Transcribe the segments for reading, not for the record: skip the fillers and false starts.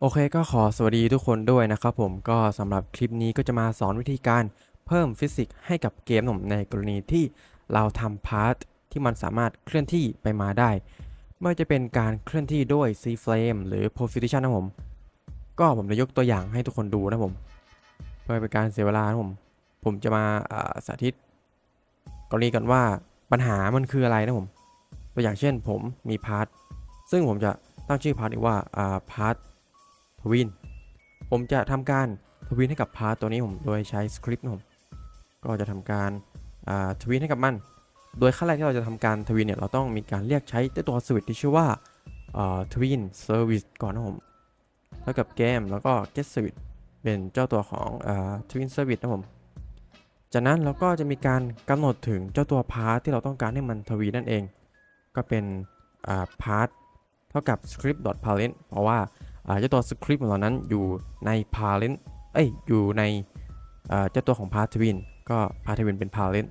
โอเคก็ขอสวัสดีทุกคนด้วยนะครับผมก็สำหรับคลิปนี้ก็จะมาสอนวิธีการเพิ่มฟิสิกส์ให้กับเกมผมในกรณีที่เราทำพาร์ทที่มันสามารถเคลื่อนที่ไปมาได้ไม่ว่าจะเป็นการเคลื่อนที่ด้วย C frame หรือ position นะผมก็ผมจะยกตัวอย่างให้ทุกคนดูนะผมเพื่อเป็นการเสียเวลานะผมจะมาสาธิตกรณีกันว่าปัญหามันคืออะไรนะผมตัวอย่างเช่นผมมีพาร์ทซึ่งผมจะตั้งชื่อพาร์ทนี้ว่าพาร์ททวิน ผมจะทำการทวีตให้กับพาร์ตตัวนี้ผมโดยใช้สคริปต์ผมก็จะทำการทวีตให้กับมันโดยขั้นแรกที่เราจะทำการทวีตเนี่ยเราต้องมีการเรียกใช้ตัวสวิตที่ชื่อว่าทวีนเซอร์วิสก่อนนะผมเท่ากับเกมแล้วก็ get service เป็นเจ้าตัวของทวีนเซอร์วิสนะผมจากนั้นเราก็จะมีการกำหนดถึงเจ้าตัวพาร์ทที่เราต้องการให้มันทวีนั่นเองก็เป็นพาร์ทเท่ากับ script.parent เพราะว่าเจ้าตัวสคริปต์ของเรานั้นอยู่ใน parent อยู่ในเจ้าตัวของ path twin ก็ path twin เป็น parent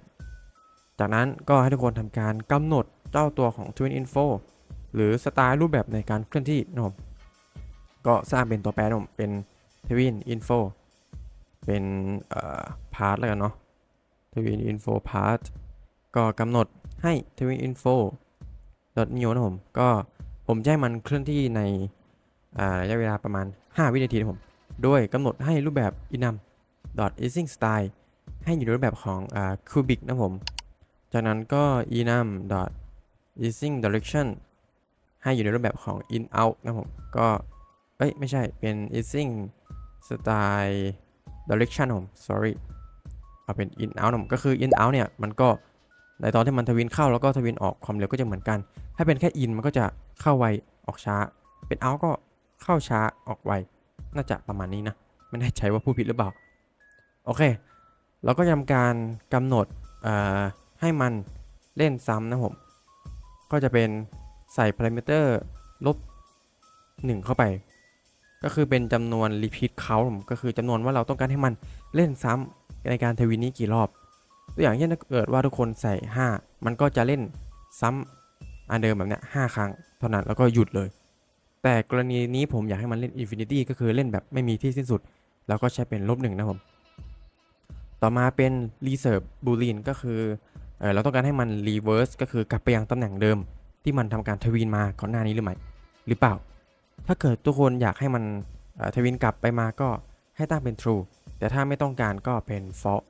จากนั้นก็ให้ทุกคนทำการกำหนดเจ้าตัวของ twin info หรือสไตล์รูปแบบในการเคลื่อนที่นะครับก็สร้างเป็นตัวแปรนะครับเป็น twin info เป็นpath แล้วกันเนาะ twin info path ก็กำหนดให้ twin info new นะก็ผมจะให้มันเคลื่อนที่ในระยะเวลาประมาณ5วินาทีนะผมโดยกำหนดให้รูปแบบ enum easing style ให้อยู่ในรูปแบบของcubic นะผมจากนั้นก็ enum easing direction ให้อยู่ในรูปแบบของ in out นะผมก็ไม่ใช่เป็น easing style direction ผม sorry เอาเป็น in out นะผมก็คือ in out เนี่ยมันก็ในตอนที่มันทวินเข้าแล้วก็ทวินออกความเร็วก็จะเหมือนกันถ้าเป็นแค่ in มันก็จะเข้าไวออกช้าเป็น out ก็เข้าช้าออกไวน่าจะประมาณนี้นะไม่แน่ใจว่าผู้ผิดหรือเปล่าโอเคเราก็ทำการกำหนดให้มันเล่นซ้ำนะผมก็จะเป็นใส่พารามิเตอร์ลบ1เข้าไปก็คือเป็นจำนวน repeat count ก็คือจำนวนว่าเราต้องการให้มันเล่นซ้ำในการทวีนี้กี่รอบตัวอย่างเช่นถ้าเกิดว่าทุกคนใส่5มันก็จะเล่นซ้ำอันเดิมแบบเนี้ย5ครั้งเท่านั้นแล้วก็หยุดเลยแต่กรณีนี้ผมอยากให้มันเล่น Infinity ก็คือเล่นแบบไม่มีที่สิ้นสุดแล้วก็ใช้เป็น-1นะผมต่อมาเป็น reserve boolean ก็คือเราต้องการให้มัน reverse ก็คือกลับไปยังตำแหน่งเดิมที่มันทำการทวีนมาก่อนหน้านี้หรือไม่หรือเปล่าถ้าเกิดทุกคนอยากให้มันทวีนกลับไปมาก็ให้ตั้งเป็น true แต่ถ้าไม่ต้องการก็เป็น false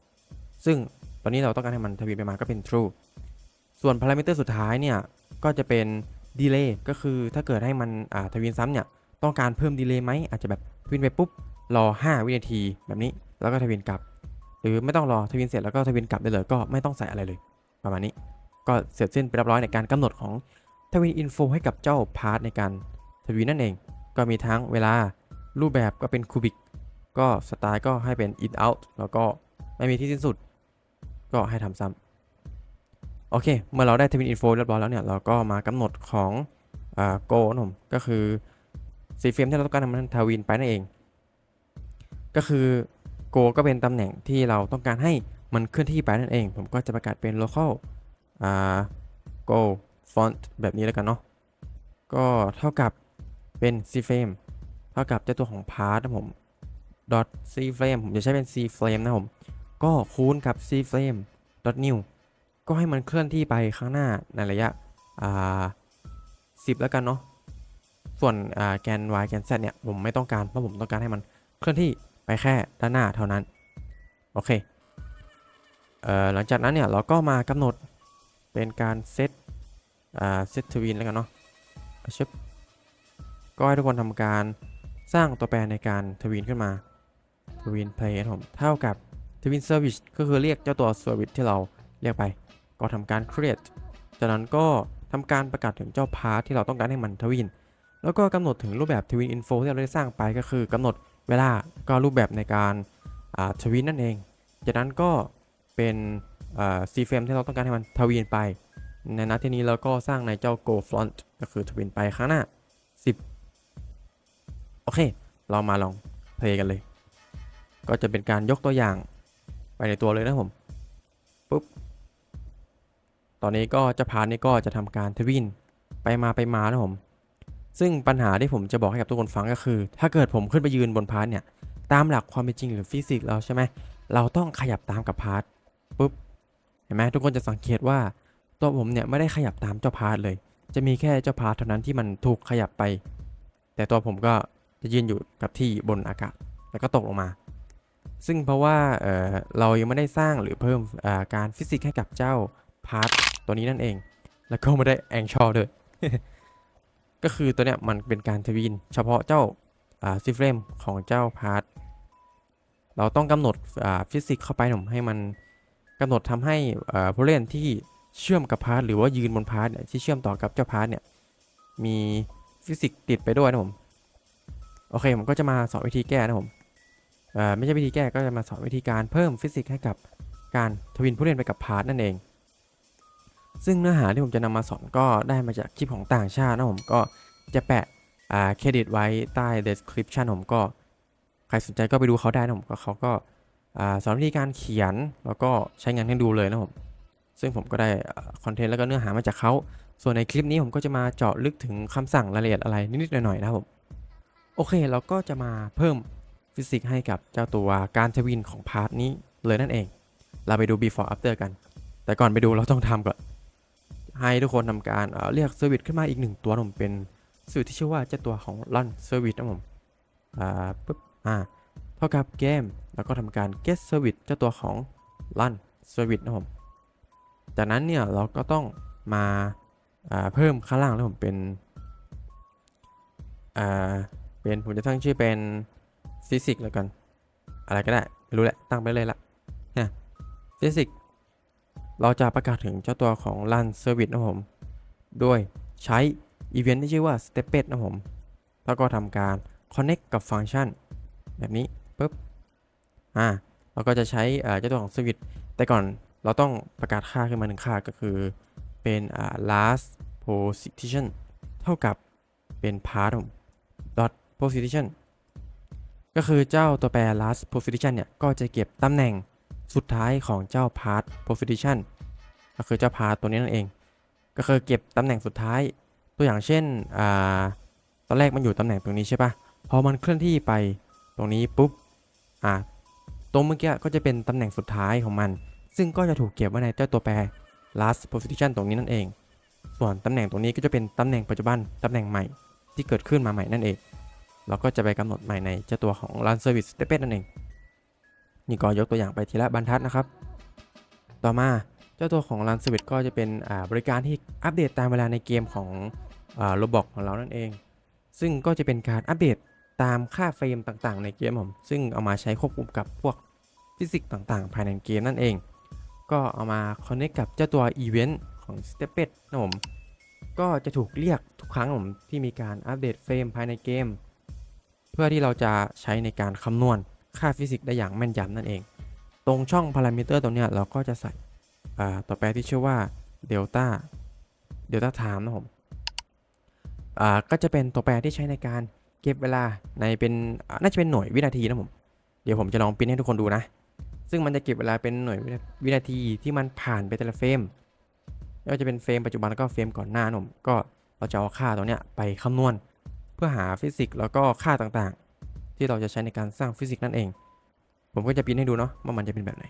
ซึ่งตอนนี้เราต้องการให้มันทวีนไปมาก็เป็น true ส่วนพารามิเตอร์สุดท้ายเนี่ยก็จะเป็น delay ก็คือถ้าเกิดให้มันทวีนซ้ำเนี่ยต้องการเพิ่ม delay ไหมอาจจะแบบทวีนไปปุ๊บรอ5วินาทีแบบนี้แล้วก็ทวีนกลับหรือไม่ต้องรอทวีนเสร็จแล้วก็ทวีนกลับได้เลยก็ไม่ต้องใส่อะไรเลยประมาณนี้ก็เสร็จสิ้นไปเรียบร้อยในการกำหนดของทวีนอินโฟให้กับเจ้าพาร์ทในการทวีนนั่นเองก็มีทั้งเวลารูปแบบก็เป็นคูบิกก็สไตล์ก็ให้เป็น in out แล้วก็ไม่มีที่สิ้นสุดก็ให้ทำซ้ำโอเคเมื่อเราได้ทวินอินโฟเรียบร้อยแล้วเนี่ยเราก็มากำหนดของโกนะผมก็คือซีเฟรมที่เราต้องการทำมันทวินไปนั่นเองก็คือโกก็เป็นตำแหน่งที่เราต้องการให้มันเคลื่อนที่ไปนั่นเองผมก็จะประกาศเป็น local go font แบบนี้แล้วกันเนาะก็เท่ากับเป็น cframe เท่ากับเจ้าตัวของ path นะผม dot cframe ผมจะใช้เป็น cframe นะผมก็คูณกับ cframe dot new ก็ให้มันเคลื่อนที่ไปข้างหน้าในระยะ10แล้วกันเนาะส่วนแกน y แกน z เนี่ยผมไม่ต้องการเพราะผมต้องการให้มันเคลื่อนที่ไปแค่ด้านหน้าเท่านั้นโอเคหลังจากนั้นเนี่ยเราก็มากำหนดเป็นการเซตทวินแล้วกันเนาะชึบก็ให้ทุกคนทำการสร้างตัวแปรในการทวินขึ้นมาทวินเพลย์ผมเท่ากับทวินเซอร์วิสก็คือเรียกเจ้าตัวเซอร์วิสที่เราเรียกไปก็ทำการ create จากนั้นก็ทำการประกาศถึงเจ้าพาร์ทที่เราต้องการให้มันทวินแล้วก็กำหนดถึงรูปแบบทวินอินโฟที่เราได้สร้างไปก็คือกำหนดเวลาก็รูปแบบในการทวินนั่นเองจากนั้นก็เป็นซีเฟรมที่เราต้องการให้มันทวีนไปในนัดที่นี้เราก็สร้างในเจ้า go front ก็คือทวีนไปข้างหน้า10โอเคเรามาลองเพลย์กันเลยก็จะเป็นการยกตัวอย่างไปในตัวเลยนะผมปุ๊บตอนนี้ก็จะพาร์ทนี้ก็จะทำการทวินไปมานะผม ซึ่งปัญหาที่ผมจะบอกให้กับทุกคนฟังก็คือ ถ้าเกิดผมขึ้นไปยืนบนพาร์ทเนี่ยตามหลักความเป็นจริงหรือฟิสิกส์เราใช่ไหมเราต้องขยับตามกับพาร์ทปุ๊บเห็นไหมทุกคนจะสังเกตว่าตัวผมเนี่ยไม่ได้ขยับตามเจ้าพาร์ทเลยจะมีแค่เจ้าพาร์ทเท่านั้นที่มันถูกขยับไปแต่ตัวผมก็จะยืนอยู่กับที่บนอากาศแล้วก็ตกลงมาซึ่งเพราะว่าเรายังไม่ได้สร้างหรือเพิ่มการฟิสิกส์ให้กับเจ้าพาร์ทตัวนี้นั่นเองแล้วก็ไม่ได้แองชอลด้วย ก็คือตัวเนี้ยมันเป็นการทวีนเฉพาะเจ้าซีเฟรมของเจ้าพาร์ทเราต้องกำหนดฟิสิกส์เข้าไปหน่อยให้มันกำหนดทำให้ผู้เล่นที่เชื่อมกับพาร์ทหรือว่ายืนบนพาร์ทเนี่ยที่เชื่อมต่อกับเจ้าพาร์ทเนี่ยมีฟิสิกส์ติดไปด้วยนะผมโอเคผมก็จะมาสอนวิธีแก้นะผมไม่ใช่วิธีแก้ก็จะมาสอนวิธีการเพิ่มฟิสิกส์ให้กับการทวินผู้เล่นไปกับพาร์ทนั่นเองซึ่งเนื้อหาที่ผมจะนำมาสอนก็ได้มาจากคลิปของต่างชาตินะผมก็จะแปะเครดิตไว้ใต้ description ผมก็ใครสนใจก็ไปดูเขาได้นะผมก็เขาก็สอนวิธีการเขียนแล้วก็ใช้งานให้ดูเลยนะผมซึ่งผมก็ได้คอนเทนต์แล้วก็เนื้อหามาจากเขาส่วนในคลิปนี้ผมก็จะมาเจาะลึกถึงคำสั่งรายละเอียดอะไรนิดๆหน่อยๆนะครับผมโอเคเราก็จะมาเพิ่มฟิสิกส์ให้กับเจ้าตัวการทวินของพาร์ทนี้เลยนั่นเองเราไปดู before after กันแต่ก่อนไปดูเราต้องทำก่อนให้ทุกคนทำการเรียกเซอร์วิสขึ้นมาอีก1ตัวผมเป็นเซอร์วิสที่ชื่อว่าเจ้าตัวของ run service นะผมปุ๊บเท่ากับเกมแล้วก็ทำการ get service เจ้าตัวของ run service นะผมจากนั้นเนี่ยเราก็ต้องมาเพิ่มข้างล่างแล้วผมเป็นผมจะตั้งชื่อเป็นฟิสิกส์แล้วกันอะไรก็ได้ไม่รู้แหละตั้งไปเลยละเนี่ยฟิสิกส์เราจะประกาศถึงเจ้าตัวของ run service นะผมด้วยใช้อีเวนต์ที่ชื่อว่า stepped นะผมแล้วก็ทำการ connect กับฟังก์ชันแบบนี้ปุ๊บเราก็จะใช้เจ้าตัวของ service แต่ก่อนเราต้องประกาศค่าขึ้นมา1ค่าก็คือเป็นlast position เท่ากับเป็น part dot position ก็คือเจ้าตัวแปร last position เนี่ยก็จะเก็บตำแหน่งสุดท้ายของเจ้า part position ก็คือเจ้า part ตัวนี้นั่นเองก็คือเก็บตำแหน่งสุดท้ายตัวอย่างเช่นตอนแรกมันอยู่ตำแหน่งตรงนี้ใช่ปะพอมันเคลื่อนที่ไปตรงนี้ปุ๊บตรงเมื่อกี้ก็จะเป็นตำแหน่งสุดท้ายของมันซึ่งก็จะถูกเก็บไว้ในเจ้าตัวแปร last position ตรงนี้นั่นเองส่วนตำแหน่งตรงนี้ก็จะเป็นตำแหน่งปัจจุบันตำแหน่งใหม่ที่เกิดขึ้นมาใหม่นั่นเองเราก็จะไปกำหนดใหม่ในเจ้าตัวของ run service stepped นั่นเองนี่ก็ยกตัวอย่างไปทีละบรรทัดนะครับต่อมาเจ้าตัวของ run service ก็จะเป็นบริการที่อัปเดตตามเวลาในเกมของRoblox ของเรานั่นเองซึ่งก็จะเป็นการอัปเดตตามค่าเฟรมต่างๆในเกมผมซึ่งเอามาใช้ควบคุมกับพวกฟิสิกส์ต่างๆภายในเกมนั่นเองก็เอามา connect กับเจ้าตัว event ของ stepped นะผมก็จะถูกเรียกทุกครั้งผมที่มีการอัปเดตเฟรมภายในเกมเพื่อที่เราจะใช้ในการคำนวณค่าฟิสิกส์ได้อย่างแม่นยำนั่นเองตรงช่องพารามิเตอร์ตรงนี้เราก็จะใส่ตัวแปรที่ชื่อว่า delta time นะผมก็จะเป็นตัวแปรที่ใช้ในการเก็บเวลาในเป็นน่าจะเป็นหน่วยวินาทีนะผมเดี๋ยวผมจะลองพิมพ์ให้ทุกคนดูนะซึ่งมันจะเก็บเวลาเป็นหน่วยวินาทีที่มันผ่านไปแต่ละเฟรมไม่ว่าจะเป็นเฟรมปัจจุบันแล้วก็เฟรมก่อนหน้าผมก็เราจะเอาค่าตัวเนี้ยไปคำนวณเพื่อหาฟิสิกส์แล้วก็ค่าต่างๆที่เราจะใช้ในการสร้างฟิสิกส์นั่นเองผมก็จะพิมพ์ให้ดูเนาะว่ามันจะเป็นแบบไหน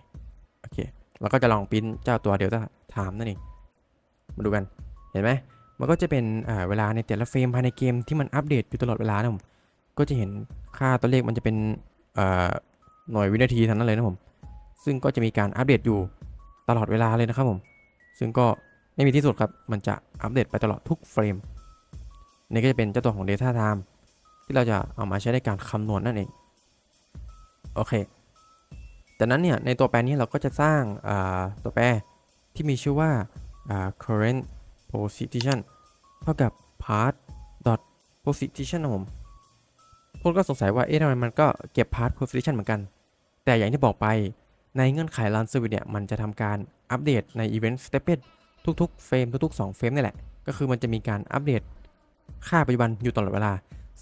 โอเคเราก็จะลองพิมพ์เจ้าตัวเดลต้าไทม์นั่นเองมาดูกันเห็นไหมมันก็จะเป็นเวลาในแต่ละเฟรมภายในเกมที่มันอัปเดตอยู่ตลอดเวลานะผมก็จะเห็นค่าตัวเลขมันจะเป็นหน่วยวินาทีทั้งนั้นเลยนะผมซึ่งก็จะมีการอัปเดตอยู่ตลอดเวลาเลยนะครับผมซึ่งก็ไม่มีที่สุดครับมันจะอัปเดตไปตลอดทุกเฟรมนี่ก็จะเป็นเจ้าตัวของ Data Time ที่เราจะเอามาใช้ในการคำนวณนั่นเองโอเคจากนั้นเนี่ยในตัวแปรนี้เราก็จะสร้างตัวแปรที่มีชื่อว่าcurrent position เท่ากับ part dot position นะผมคนก็สงสัยว่าทำไมมันก็เก็บ part position เหมือนกันแต่อย่างที่บอกไปในเงื่อนไข run service เนี่ยมันจะทำการอัปเดตใน event stepped ทุกๆเฟรมทุกๆ2เฟรมนี่แหละก็คือมันจะมีการอัปเดตค่าปัจจุบันอยู่ตลอดเวลา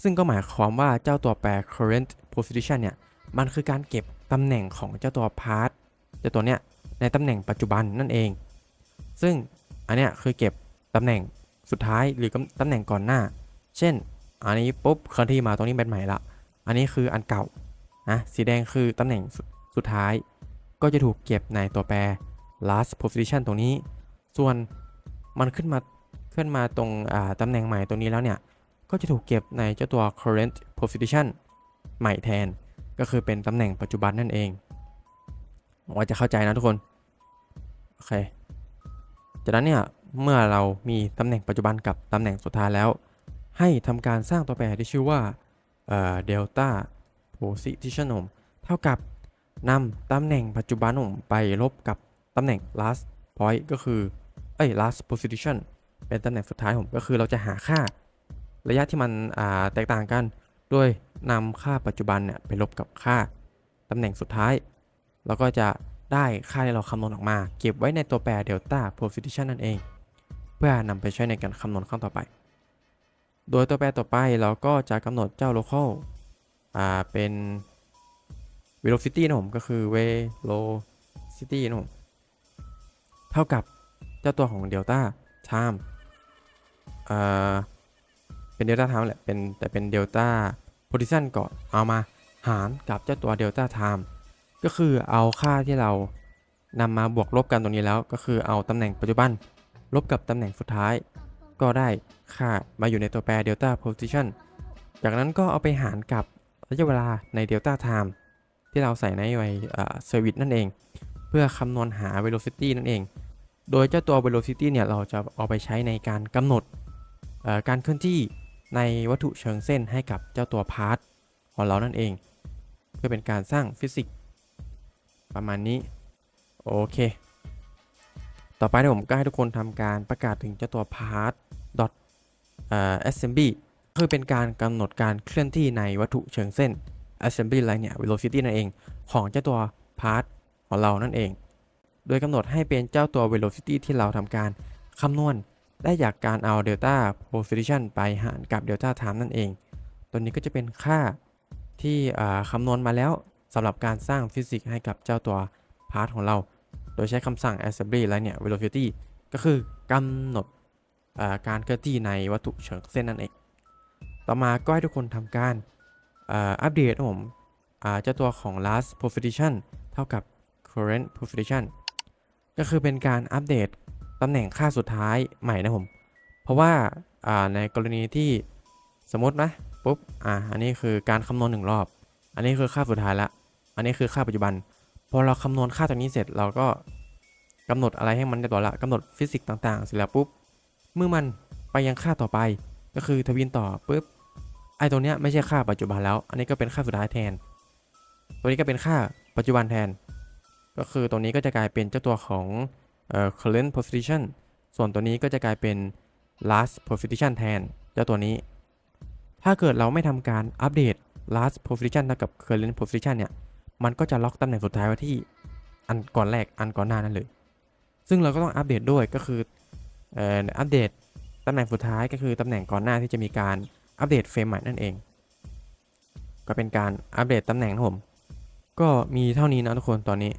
ซึ่งก็หมายความว่าเจ้าตัวแปร current position เนี่ยมันคือการเก็บตำแหน่งของเจ้าตัว part เจ้าตัวเนี้ยในตำแหน่งปัจจุบันนั่นเองซึ่งอันเนี้ยคือเก็บตำแหน่งสุดท้ายหรือตำแหน่งก่อนหน้าเช่น อันนี้ปุ๊บเคลื่อนที่มาตรงนี้เป็นใหม่ละอันนี้คืออันเก่านะสีแดงคือตำแหน่งสุดท้ายก็จะถูกเก็บในตัวแปร last position ตรงนี้ส่วนมันขึ้นมาตรงตำแหน่งใหม่ตรงนี้แล้วเนี่ยก็จะถูกเก็บในเจ้าตัว current position ใหม่แทนก็คือเป็นตำแหน่งปัจจุบันนั่นเองหวังว่าจะเข้าใจนะทุกคนโอเคจากนั้นเนี่ยเมื่อเรามีตำแหน่งปัจจุบันกับตำแหน่งสุดท้ายแล้วให้ทำการสร้างตัวแปรที่ชื่อว่าdelta position เท่ากับนำตำแหน่งปัจจุบันไปลบกับตำแหน่ง last point ก็คือlast position เป็นตำแหน่งสุดท้ายก็คือเราจะหาค่าระยะที่มันแตกต่างกันโดยนำค่าปัจจุบันเนี่ยไปลบกับค่าตำแหน่งสุดท้ายแล้วก็จะได้ค่าที่เราคำนวณออกมาเก็บไว้ในตัวแปร delta position นั่นเองเพื่อนำไปใช้ในการคำนวณครั้งต่อไปโดยตัวแปรต่อไปเราก็จะกำหนดเจ้า local เป็น velocity ก็คือ velocity เท่ากับเจ้าตัวของ delta time เป็น delta time แหละแต่เป็น delta position ก่อนเอามาหารกับเจ้าตัว delta time ก็คือเอาค่าที่เรานำมาบวกลบกันตรงนี้แล้วก็คือเอาตำแหน่งปัจจุบันลบกับตำแหน่งสุดท้ายก็ได้ค่ามาอยู่ในตัวแปร delta position จากนั้นก็เอาไปหารกับระยะเวลาใน delta time ที่เราใส่ในservice นั่นเองเพื่อคำนวณหา velocity นั่นเองโดยเจ้าตัว velocity เนี่ยเราจะเอาไปใช้ในการกำหนดการเคลื่อนที่ในวัตถุเชิงเส้นให้กับเจ้าตัวพาร์ทของเรานั่นเองเพื่อเป็นการสร้างฟิสิกส์ประมาณนี้โอเคต่อไปผมก็ให้ทุกคนทำการประกาศถึงเจ้าตัว part dot assembly คือเป็นการกำหนดการเคลื่อนที่ในวัตถุเชิงเส้น assembly line เนี่ย velocity นั่นเองของเจ้าตัว part ของเรานั่นเองโดยกำหนดให้เป็นเจ้าตัว velocity ที่เราทำการคำนวณได้จากการเอา delta position ไปหารกับ delta time นั่นเองตัวนี้ก็จะเป็นค่าที่คำนวณมาแล้วสำหรับการสร้างฟิสิกส์ให้กับเจ้าตัว part ของเราโดยใช้คำสั่ง assembly line เนี่ย velocity ก็คือกำหนดการเคลื่อนที่ในวัตถุเชิงเส้นนั่นเองต่อมาก็ให้ทุกคนทำการอัปเดตเจ้าตัวของ last position เท่ากับ current position ก็คือเป็นการอัปเดตตำแหน่งค่าสุดท้ายใหม่นะเพราะว่าในกรณีที่สมมตินะปุ๊บอันนี้คือการคำนวณ1รอบอันนี้คือค่าสุดท้ายละอันนี้คือค่าปัจจุบันพอเราคำนวณค่าตรงนี้เสร็จเราก็กำหนดอะไรให้มันได้ต่อละกำหนดฟิสิกส์ต่างๆเสร็จแล้วปุ๊บเมื่อมันไปยังค่าต่อไปก็คือทวินต่อปุ๊บไอ้ตรงเนี้ยไม่ใช่ค่าปัจจุบันแล้วอันนี้ก็เป็นค่าสุดท้ายแทนตัวนี้ก็เป็นค่าปัจจุบันแทนก็คือตรงนี้ก็จะกลายเป็นเจ้าตัวของcurrent position ส่วนตัวนี้ก็จะกลายเป็น last position แทนเจ้าตัวนี้ถ้าเกิดเราไม่ทำการอัปเดต last position เท่ากับ current position เนี่ยมันก็จะล็อกตำแหน่งสุดท้ายไว้ที่อันก่อนหน้านั่นเลยซึ่งเราก็ต้องอัปเดตด้วยก็คืออัปเดตตำแหน่งสุดท้ายก็คือตำแหน่งก่อนหน้าที่จะมีการอัปเดตเฟรมใหม่นั่นเองก็เป็นการอัปเดตตำแหน่งนะก็มีเท่านี้นะทุกคนตอนนี้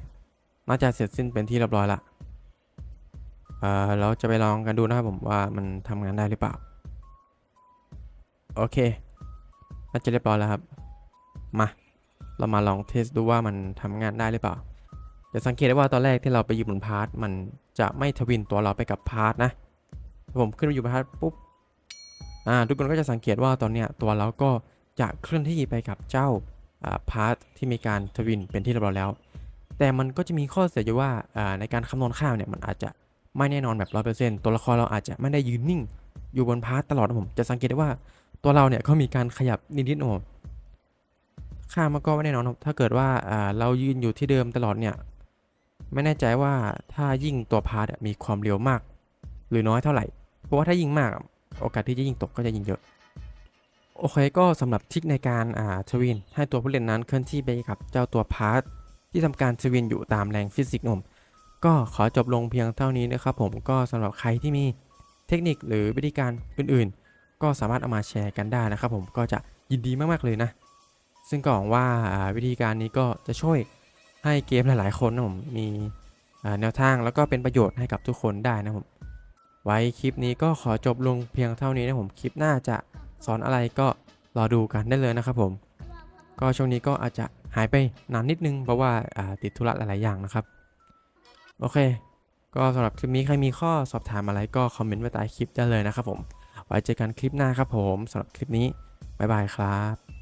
น่าจะเสร็จสิ้นเป็นที่เรียบร้อยละเราจะไปลองกันดูนะครับว่ามันทำงานได้หรือเปล่าโอเคน่าจะเรียบร้อยแล้วครับเรามาลองเทสดูว่ามันทำงานได้หรือเปล่าจะสังเกตได้ว่าตอนแรกที่เราไปอยู่บนพาร์ทมันจะไม่ทวินตัวเราไปกับพาร์ทนะผมขึ้นไปอยู่บนพาร์ทปุ๊บทุกคนก็จะสังเกตว่าตอนเนี้ยตัวเราก็จะเคลื่อนที่ไปกับเจ้าพาร์ทที่มีการทวินเป็นที่เรียบร้อยแล้วแต่มันก็จะมีข้อเสียอยู่ว่าในการคำนวณค่าเนี่ยมันอาจจะไม่แน่นอนแบบ 100% ตัวละครเราอาจจะไม่ได้ยืนนิ่งอยู่บนพาร์ทตลอดจะสังเกตได้ว่าตัวเราเนี่ยเขามีการขยับนิดๆค่ามันก็ไม่แน่นอนถ้าเกิดว่าเรายืนอยู่ที่เดิมตลอดเนี่ยไม่แน่ใจว่าถ้ายิ่งตัวพาร์ทมีความเร็วมากหรือน้อยเท่าไหร่เพราะว่าถ้ายิ่งมากโอกาสที่จะยิ่งตกก็จะยิ่งเยอะโอเคก็สำหรับทริคในการทวินให้ตัวผู้เล่นนั้นเคลื่อนที่ไปกับเจ้าตัวพาร์ทที่ทำการทวินอยู่ตามแรงฟิสิกส์ก็ขอจบลงเพียงเท่านี้นะครับก็สำหรับใครที่มีเทคนิคหรือวิธีการอื่นๆก็สามารถเอามาแชร์กันได้นะครับก็จะยินดีมากๆเลยนะซึ่งก็หวังว่าวิธีการนี้ก็จะช่วยให้เกมหลายๆคนมีแนวทางแล้วก็เป็นประโยชน์ให้กับทุกคนได้นะไว้คลิปนี้ก็ขอจบลงเพียงเท่านี้นะคลิปหน้าจะ สอนอะไรก็รอดูกันได้เลยนะครับผมก็ช่วงนี้ก็อาจจะหายไปนานนิดนึงเพราะว่าติดธุระหลายๆอย่างนะครับโอเคก็สำหรับคลิปนี้ใครมีข้อสอบถามอะไรก็คอมเมนต์ไว้ใต้คลิปได้เลยนะครับผมไว้เจอกันคลิปหน้าครับผมสำหรับคลิปนี้บ๊ายบายครับ